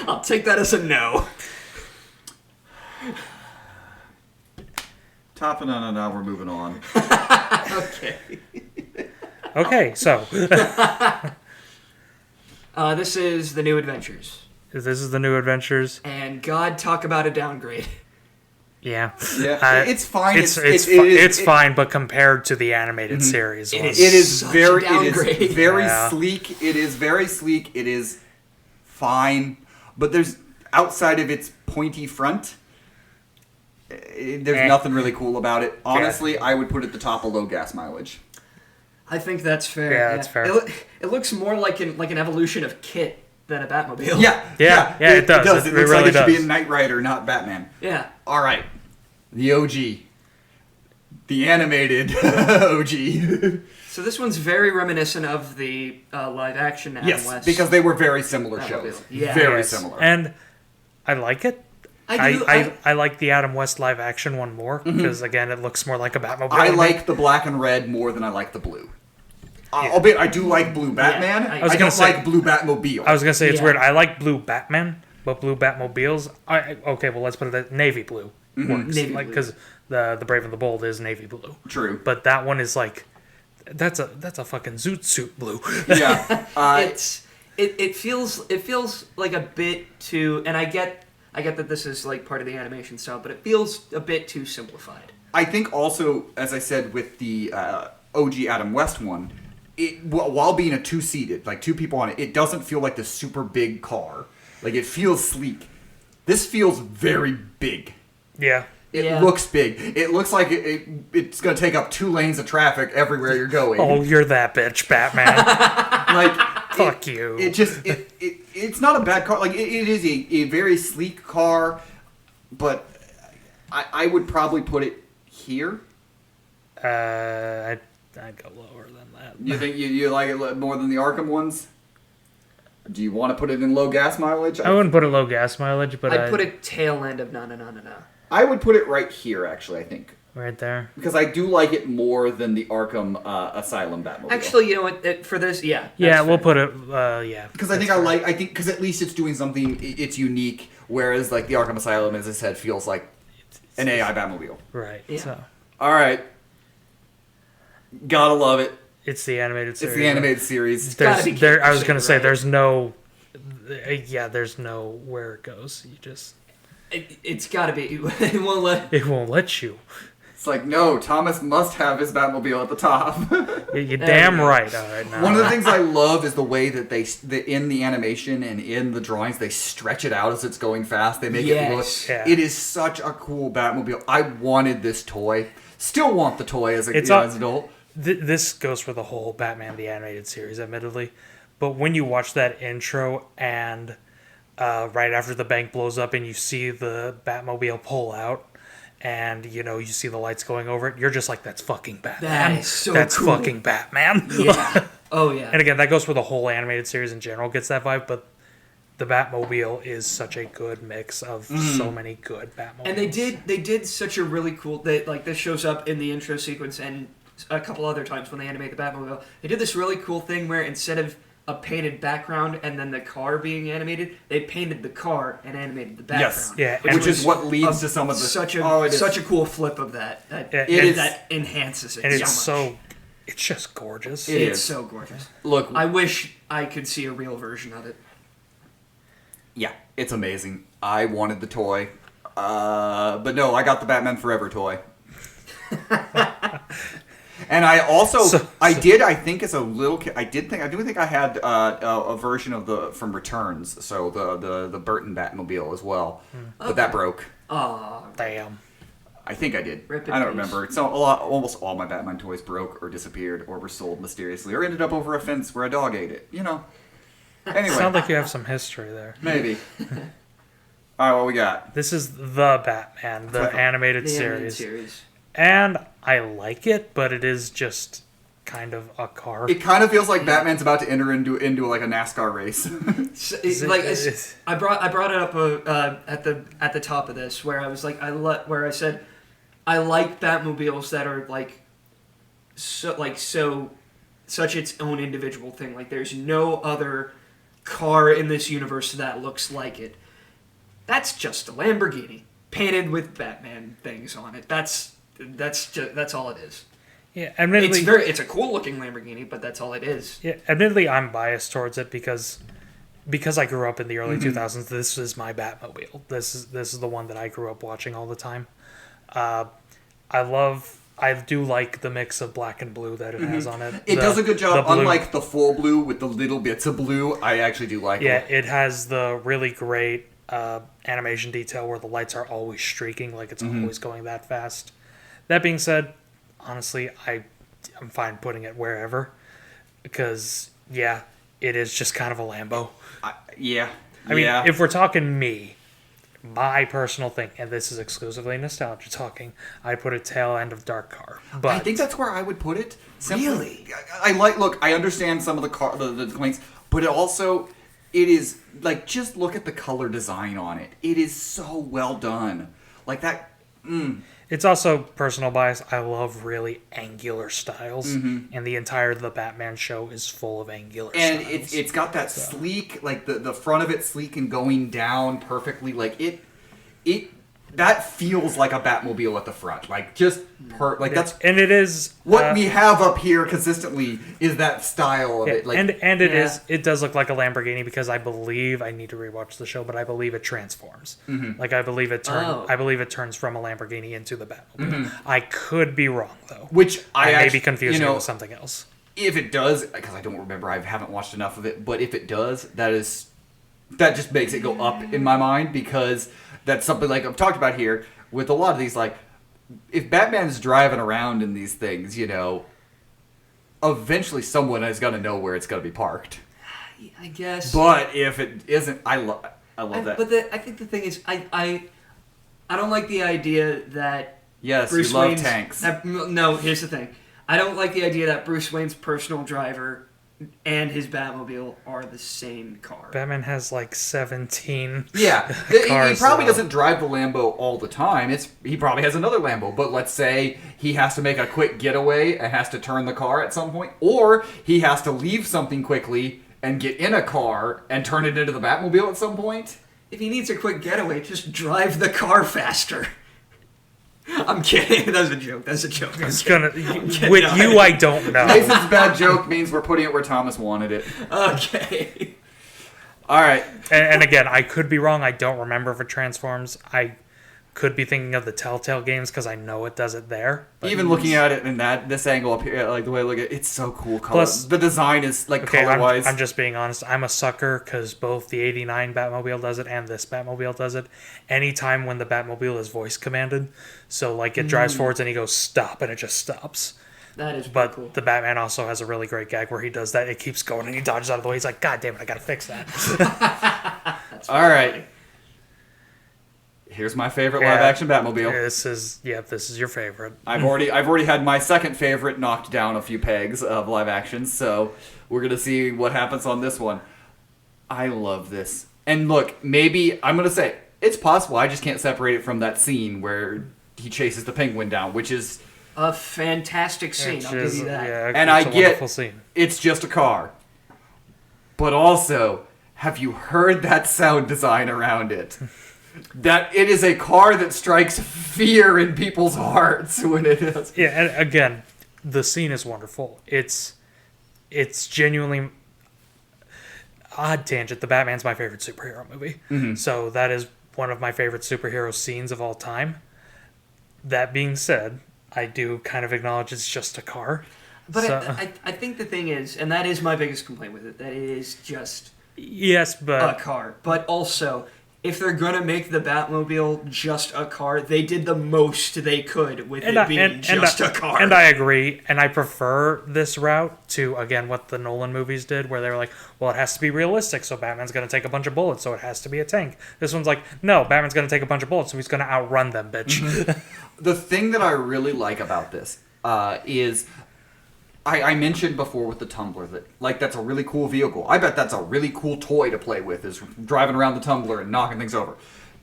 Speaker 2: I'll take that as a no.
Speaker 1: Top and no, we're moving on.
Speaker 2: Okay.
Speaker 3: Okay, so
Speaker 2: This is the New Adventures.
Speaker 3: this is the New Adventures.
Speaker 2: And God, talk about a downgrade.
Speaker 3: Yeah.
Speaker 1: Yeah, it's fine.
Speaker 3: It's fine, but compared to the animated series,
Speaker 2: It
Speaker 3: was-
Speaker 2: is.
Speaker 1: It is
Speaker 2: Such a
Speaker 1: very,
Speaker 2: downgrade.
Speaker 3: Yeah.
Speaker 1: sleek. It is very sleek. It is fine, but there's outside of its pointy front, there's nothing really cool about it. Honestly, I would put it at the top of low gas mileage.
Speaker 2: I think that's fair.
Speaker 3: Yeah, that's fair.
Speaker 2: It looks more like an evolution of Kit than a Batmobile.
Speaker 3: Yeah, it does. It
Speaker 1: looks
Speaker 3: really
Speaker 1: like it should be
Speaker 3: does.
Speaker 1: a Knight Rider, not Batman.
Speaker 2: Yeah.
Speaker 1: All right, the OG, the animated OG.
Speaker 2: So this one's very reminiscent of the live-action Adam
Speaker 1: Yes,
Speaker 2: West.
Speaker 1: because they were very similar
Speaker 2: Batmobile.
Speaker 1: shows.
Speaker 2: Yeah.
Speaker 1: Very
Speaker 3: Yes.
Speaker 1: similar.
Speaker 3: And I like it. I like the Adam West live action one more because again it looks more like a Batmobile.
Speaker 1: I
Speaker 3: to me.
Speaker 1: like the black and red more than I like the blue. Albeit I do like blue Batman.
Speaker 2: I
Speaker 1: I,
Speaker 2: was
Speaker 3: gonna
Speaker 1: don't
Speaker 3: say-
Speaker 1: like blue Batmobile.
Speaker 3: I was gonna say it's
Speaker 2: Yeah.
Speaker 3: weird. I like blue Batman, but blue Batmobiles. Okay, well let's put it at navy blue works.
Speaker 2: Navy
Speaker 3: like
Speaker 2: blue.
Speaker 3: because the Brave and the Bold is navy blue.
Speaker 1: True.
Speaker 3: But that one is like that's a fucking zoot suit blue.
Speaker 1: Yeah.
Speaker 2: it feels like a bit too, and I get that this is like part of the animation style, but it feels a bit too simplified.
Speaker 1: I think also, as I said with the OG Adam West one, while being a two-seated, like two people on it, it doesn't feel like this super big car. Like it feels sleek. This feels very big.
Speaker 3: Yeah.
Speaker 1: It
Speaker 2: Yeah.
Speaker 1: looks big. It looks like it's going to take up 2 lanes of traffic everywhere you're going.
Speaker 3: Oh, you're that bitch, Batman.
Speaker 1: Like
Speaker 3: Fuck you.
Speaker 1: It's not a bad car. Like it is a very sleek car, but I would probably put it here.
Speaker 3: I'd go lower than that.
Speaker 1: You think you like it more than the Arkham ones? Do you want to put it in low gas mileage?
Speaker 3: I wouldn't put it low gas mileage, but
Speaker 2: I'd put it tail end of na.
Speaker 1: I would put it right here, actually. I think
Speaker 3: right there.
Speaker 1: because I do like it more than the Arkham Asylum Batmobile.
Speaker 2: Actually, you know what? For this, yeah.
Speaker 3: Yeah,
Speaker 2: that's
Speaker 3: we'll
Speaker 2: fair.
Speaker 3: put it. Yeah.
Speaker 1: because I think because at least it's doing something. It's unique. Whereas like the Arkham Asylum, as I said, feels like an AI Batmobile.
Speaker 3: Right.
Speaker 2: Yeah.
Speaker 3: So
Speaker 1: All right, gotta love it.
Speaker 3: it's the animated series.
Speaker 1: It's the animated series.
Speaker 2: gotta be
Speaker 3: I was
Speaker 2: Kid
Speaker 3: gonna say
Speaker 2: right?
Speaker 3: there's no. Yeah, there's no where it goes. You just
Speaker 2: It's got to be. It won't let.
Speaker 3: it won't let you.
Speaker 1: It's like no, Thomas must have his Batmobile at the top.
Speaker 3: You're damn right. All right. Now.
Speaker 1: One of the things I love is the way that in the animation and in the drawings, they stretch it out as it's going fast. They make it look.
Speaker 2: Yes.
Speaker 3: Yeah.
Speaker 1: It is such a cool Batmobile. I wanted this toy. Still want the toy as
Speaker 3: It's
Speaker 1: as an adult.
Speaker 3: This goes for the whole Batman the Animated Series, admittedly. But when you watch that intro and right after the bank blows up and you see the Batmobile pull out and, you see the lights going over it, you're just like, that's fucking Batman.
Speaker 2: That is so
Speaker 3: That's
Speaker 2: cool.
Speaker 3: fucking Batman.
Speaker 2: Yeah. Oh yeah.
Speaker 3: And again, that goes for the whole animated series in general, gets that vibe, but the Batmobile is such a good mix of so many good Batmobiles.
Speaker 2: And they did such a really cool. This shows up in the intro sequence and a couple other times when they animate the Batmobile. They did this really cool thing where instead of a painted background and then the car being animated, they painted the car and animated the background.
Speaker 1: Yes.
Speaker 3: Yeah,
Speaker 1: Which is what leads to some of the
Speaker 2: such a cool flip of that. That enhances it.
Speaker 3: and it's
Speaker 2: so much.
Speaker 3: it's just gorgeous.
Speaker 1: It
Speaker 2: It's
Speaker 1: is.
Speaker 2: so gorgeous.
Speaker 1: Look,
Speaker 2: I wish I could see a real version of it.
Speaker 1: yeah, it's amazing. I wanted the toy, but no, I got the Batman Forever toy. And I also, I think as a little kid, I do think I had a version of from Returns, so the Burton Batmobile as well, but that broke.
Speaker 2: Aw,
Speaker 3: Damn.
Speaker 1: I think I did.
Speaker 2: Rip in
Speaker 1: I don't
Speaker 2: peace.
Speaker 1: remember. So almost all my Batman toys broke or disappeared or were sold mysteriously or ended up over a fence where a dog ate it. Anyway,
Speaker 3: Sounds like you have some history there.
Speaker 1: maybe. All right, what we got?
Speaker 3: This is the Batman, the animated
Speaker 2: the animated
Speaker 3: series.
Speaker 2: series.
Speaker 3: And I like it, but it is just kind of a car.
Speaker 1: It kind of feels like Batman's about to enter into like a NASCAR race.
Speaker 2: I brought it up at the top of this where I was like where I said I like Batmobiles that are such its own individual thing. Like there's no other car in this universe that looks like it. That's just a Lamborghini painted with Batman things on it. That's all it is.
Speaker 3: Yeah, admittedly,
Speaker 2: it's a cool looking Lamborghini, but that's all it is.
Speaker 3: Yeah, admittedly, I'm biased towards it because I grew up in the early 2000s. This is my Batmobile. This is the one that I grew up watching all the time. I do like the mix of black and blue that it has on it.
Speaker 1: It does a good job. Unlike the full blue with the little bits of blue, I actually do like it.
Speaker 3: Yeah, it has the really great animation detail where the lights are always streaking, like it's always going that fast. That being said, honestly, I'm fine putting it wherever because, yeah, it is just kind of a Lambo. I mean, if we're talking my personal thing, and this is exclusively nostalgia talking, I put a tail end of Dark Car. But
Speaker 1: I think that's where I would put it.
Speaker 2: Really?
Speaker 1: I understand some of the complaints, but it is, like, just look at the color design on it. It is so well done. Like, that...
Speaker 3: It's also personal bias. I love really angular styles, and the Batman show is full of angular styles.
Speaker 1: And it's got that sleek, like the front of it sleek and going down perfectly. Like that feels like a Batmobile at the front. Like that's
Speaker 3: and it is
Speaker 1: what we have up here consistently is that style of it. Like,
Speaker 3: it does look like a Lamborghini because I believe I need to rewatch the show, but I believe it transforms. Like I believe it turns from a Lamborghini into the Batmobile. I could be wrong though.
Speaker 1: Which
Speaker 3: I may be confusing it with something else.
Speaker 1: If it does, because I don't remember, I haven't watched enough of it. But if it does, that just makes it go up in my mind because that's something like I've talked about here with a lot of these. Like, if Batman's driving around in these things, eventually someone is going to know where it's going to be parked.
Speaker 2: I guess.
Speaker 1: But if it isn't, I love that.
Speaker 2: But I think the thing is, I don't like the idea that
Speaker 1: Bruce
Speaker 2: love
Speaker 1: Wayne's, tanks.
Speaker 2: No, here's the thing. I don't like the idea that Bruce Wayne's personal driver and his Batmobile are the same car.
Speaker 3: Batman has like 17
Speaker 1: cars. He probably doesn't drive the Lambo all the time. He probably has another Lambo. But let's say he has to make a quick getaway and has to turn the car at some point. Or he has to leave something quickly and get in a car and turn it into the Batmobile at some point.
Speaker 2: If he needs a quick getaway, just drive the car faster. I'm kidding. That's a joke.
Speaker 3: I don't know.
Speaker 1: Mason's bad joke means we're putting it where Thomas wanted it.
Speaker 2: Okay.
Speaker 1: All right.
Speaker 3: And again, I could be wrong. I don't remember if it transforms. I could be thinking of the Telltale games because I know it does it there.
Speaker 1: Even looking at it in this angle up here, like the way I look at it, it's so cool. Plus, the design is like color-wise.
Speaker 3: I'm just being honest. I'm a sucker because both the '89 Batmobile does it and this Batmobile does it. Anytime when the Batmobile is voice commanded, so like it drives forwards and he goes stop and it just stops.
Speaker 2: That is
Speaker 3: but
Speaker 2: cool.
Speaker 3: The Batman also has a really great gag where he does that. It keeps going and he dodges out of the way. He's like, God damn it, I gotta fix that.
Speaker 1: All right. Here's my favorite live-action Batmobile.
Speaker 3: This is your favorite.
Speaker 1: I've already had my second favorite knocked down a few pegs of live action, so we're gonna see what happens on this one. I love this, and look, maybe I'm gonna say it's possible. I just can't separate it from that scene where he chases the penguin down, which is
Speaker 2: a fantastic scene. I'll give you that.
Speaker 3: Yeah,
Speaker 1: and I get it's just a car, but also, have you heard that sound design around it? That it is a car that strikes fear in people's hearts when it is.
Speaker 3: Yeah, and again, the scene is wonderful. It's genuinely odd tangent. The Batman's my favorite superhero movie, so that is one of my favorite superhero scenes of all time. That being said, I do kind of acknowledge it's just a car.
Speaker 2: But I think the thing is, and that is my biggest complaint with it, that it is just
Speaker 3: but
Speaker 2: a car. But also, if they're going to make the Batmobile just a car, they did the most they could with it being just a car.
Speaker 3: And I agree, and I prefer this route to, again, what the Nolan movies did, where they were like, well, it has to be realistic, so Batman's going to take a bunch of bullets, so it has to be a tank. This one's like, no, Batman's going to take a bunch of bullets, so he's going to outrun them, bitch.
Speaker 1: The thing that I really like about this is... I mentioned before with the Tumbler that, like, that's a really cool vehicle. I bet that's a really cool toy to play with, is driving around the Tumbler and knocking things over.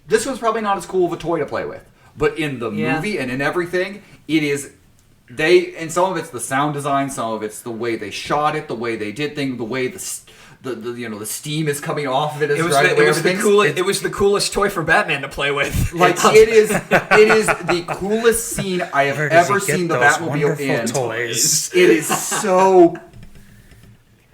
Speaker 1: This one's probably not as cool of a toy to play with. but in the
Speaker 2: Yeah.
Speaker 1: movie and in everything, it is. And some of it's the sound design, some of it's the way they shot it, the way they did things, the way the steam is coming off of it.
Speaker 2: It was the coolest toy for Batman to play with.
Speaker 1: Like it is the coolest scene I have
Speaker 3: Where does he
Speaker 1: ever
Speaker 3: get
Speaker 1: seen the
Speaker 3: those
Speaker 1: Batmobile in.
Speaker 3: wonderful toys?
Speaker 1: It is so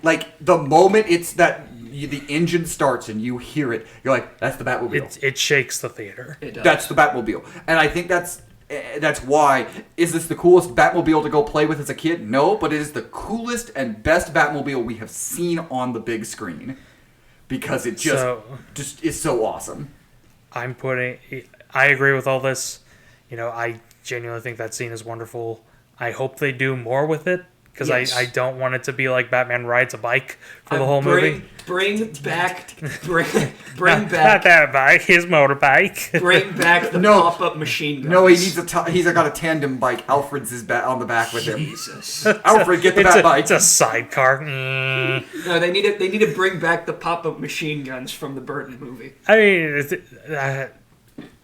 Speaker 1: like the moment the engine starts and you hear it, you're like, that's the Batmobile.
Speaker 3: It shakes the theater.
Speaker 2: It does.
Speaker 1: That's the Batmobile, and I think that's why. Is this the coolest Batmobile to go play with as a kid? No, but it is the coolest and best Batmobile we have seen on the big screen because it just is so awesome.
Speaker 3: I agree with all this. I genuinely think that scene is wonderful. I hope they do more with it because
Speaker 2: Yes.
Speaker 3: I don't want it to be like Batman rides a bike for the whole movie.
Speaker 2: Bring back
Speaker 3: Not that bike, his motorbike.
Speaker 2: bring back the
Speaker 1: No.
Speaker 2: pop-up machine guns.
Speaker 1: No, he's got a tandem bike. Alfred's is on the back with him.
Speaker 2: Jesus.
Speaker 1: Alfred, get the Bat bike.
Speaker 3: It's a sidecar.
Speaker 2: No, they need to bring back the pop-up machine guns from the Burton movie.
Speaker 3: I mean,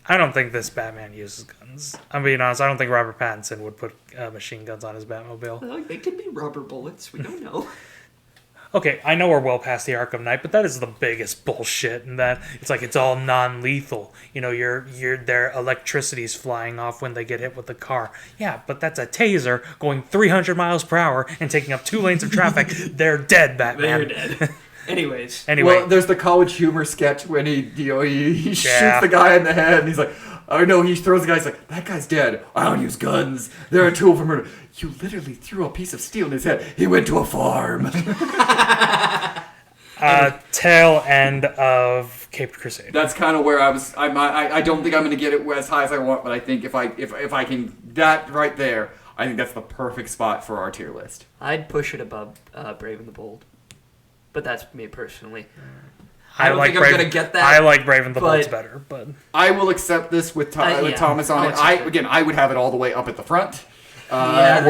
Speaker 3: I don't think this Batman uses guns. I'm being honest. I don't think Robert Pattinson would put machine guns on his Batmobile.
Speaker 2: They could be rubber bullets. We don't know.
Speaker 3: Okay, I know we're well past the Arkham Knight, but that is the biggest bullshit. In that it's all non-lethal. Their electricity's flying off when they get hit with the car. Yeah, but that's a taser going 300 miles per hour and taking up 2 lanes of traffic. They're dead, Batman.
Speaker 2: They're dead. Anyway.
Speaker 1: Well, there's the College Humor sketch when he shoots the guy in the head, and he's like, oh no, he throws the guy. He's like, that guy's dead. I don't use guns. They're a tool for murder. You literally threw a piece of steel in his head. He went to a farm.
Speaker 3: Tail end of Caped Crusade.
Speaker 1: That's kind of where I was. I don't think I'm going to get it as high as I want, but I think if I can, that right there, I think that's the perfect spot for our tier list.
Speaker 2: I'd push it above Brave and the Bold. But that's me personally.
Speaker 3: I
Speaker 2: don't
Speaker 3: like
Speaker 2: think I'm going to get that.
Speaker 3: I like Brave and the Bold's
Speaker 2: but-
Speaker 3: better, but
Speaker 1: I will accept this with Thomas on
Speaker 2: I'll
Speaker 1: it.
Speaker 2: accept it.
Speaker 1: I would have it all the way up at the front.
Speaker 2: Yeah,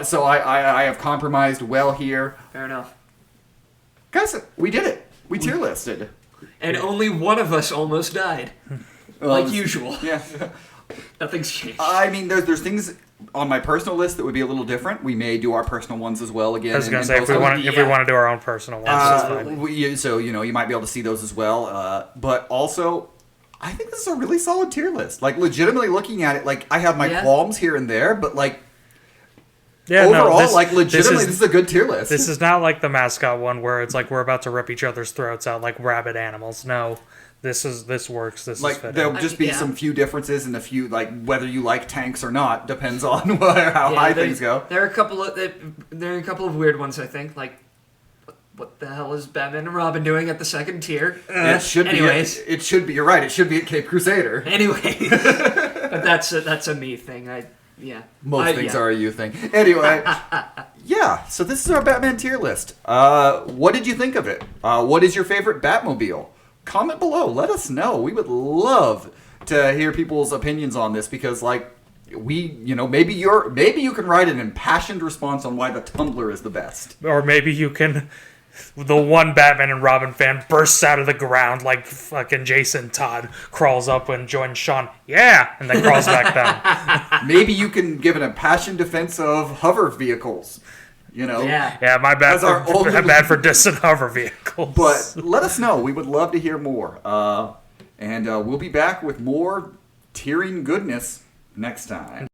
Speaker 1: So I have compromised well here.
Speaker 2: Fair enough.
Speaker 1: Guys, we did it. We tier listed.
Speaker 2: And only one of us almost died. Like usual.
Speaker 1: Yeah.
Speaker 2: Nothing's changed.
Speaker 1: I mean, there's things on my personal list that would be a little different. We may do our personal ones as well again.
Speaker 3: I was going to say, if we want to do our own personal ones, that's fine.
Speaker 1: So, you might be able to see those as well. But also, I think this is a really solid tier list. Like, legitimately looking at it, like, I have my qualms here and there, but, like, overall, legitimately, this is a good tier list.
Speaker 3: This is not like the mascot one where it's like we're about to rip each other's throats out like rabid animals. No, this works. This
Speaker 1: like
Speaker 3: is fitting.
Speaker 1: there'll just be some few differences in the few, like whether you like tanks or not depends on how high things go.
Speaker 2: There are a couple of weird ones. I think like. What the hell is Batman and Robin doing at the second tier?
Speaker 1: It should be. It should be. You're right. It should be at Cape Crusader.
Speaker 2: Anyway, but that's a me thing.
Speaker 1: Most things are a you thing. Anyway, yeah. So this is our Batman tier list. What did you think of it? What is your favorite Batmobile? Comment below. Let us know. We would love to hear people's opinions on this because, like, maybe you can write an impassioned response on why the Tumblr is the best.
Speaker 3: Or maybe you can. The one Batman and Robin fan bursts out of the ground like fucking Jason Todd, crawls up and joins Sean, and then crawls back down.
Speaker 1: Maybe you can give an impassioned defense of hover vehicles.
Speaker 3: Yeah, my bad for dissing hover vehicles.
Speaker 1: But let us know. We would love to hear more. And we'll be back with more tiering goodness next time.